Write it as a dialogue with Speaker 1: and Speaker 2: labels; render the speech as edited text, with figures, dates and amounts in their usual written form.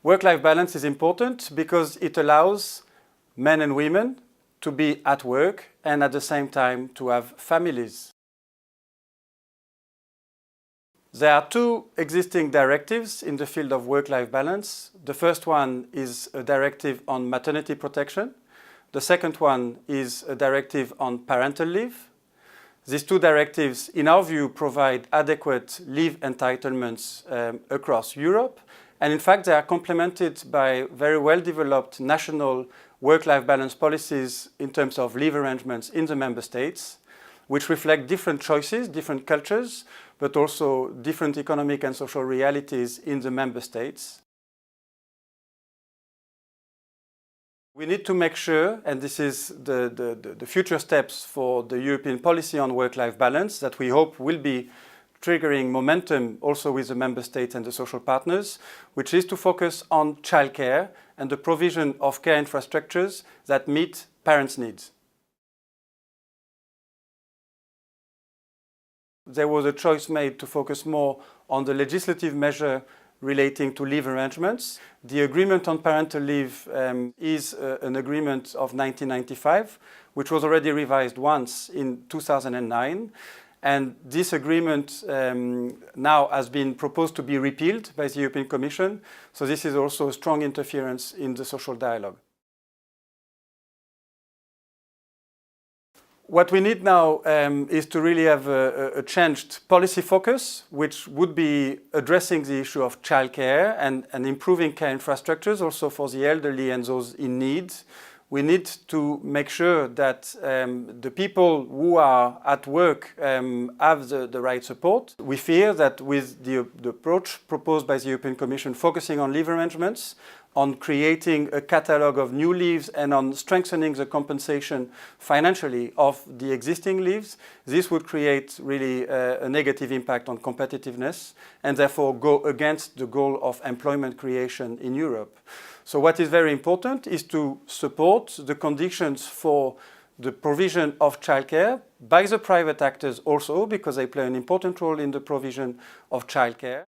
Speaker 1: Work-life balance is important because it allows men and women to be at work and at the same time to have families. There are two existing directives in the field of work-life balance. The first one is a directive on maternity protection. The second one is a directive on parental leave. These two directives, in our view, provide adequate leave entitlements across Europe. And in fact, they are complemented by very well-developed national work-life balance policies in terms of leave arrangements in the member states, which reflect different choices, different cultures, but also different economic and social realities in the member states. We need to make sure, and this is the future steps for the European policy on work-life balance that we hope will be triggering momentum also with the member states and the social partners, which is to focus on childcare and the provision of care infrastructures that meet parents' needs. There was a choice made to focus more on the legislative measure relating to leave arrangements. The agreement on parental leave is an agreement of 1995, which was already revised once in 2009. And this agreement now has been proposed to be repealed by the European Commission. So this is also a strong interference in the social dialogue. What we need now is to really have a changed policy focus, which would be addressing the issue of childcare and improving care infrastructures also for the elderly and those in need. We need to make sure that the people who are at work have the right support. We fear that with the approach proposed by the European Commission focusing on leave arrangements, on creating a catalogue of new leaves and on strengthening the compensation financially of the existing leaves, this would create really a negative impact on competitiveness and therefore go against the goal of employment creation in Europe. So what is very important is to support the conditions for the provision of childcare by the private actors also, because they play an important role in the provision of childcare.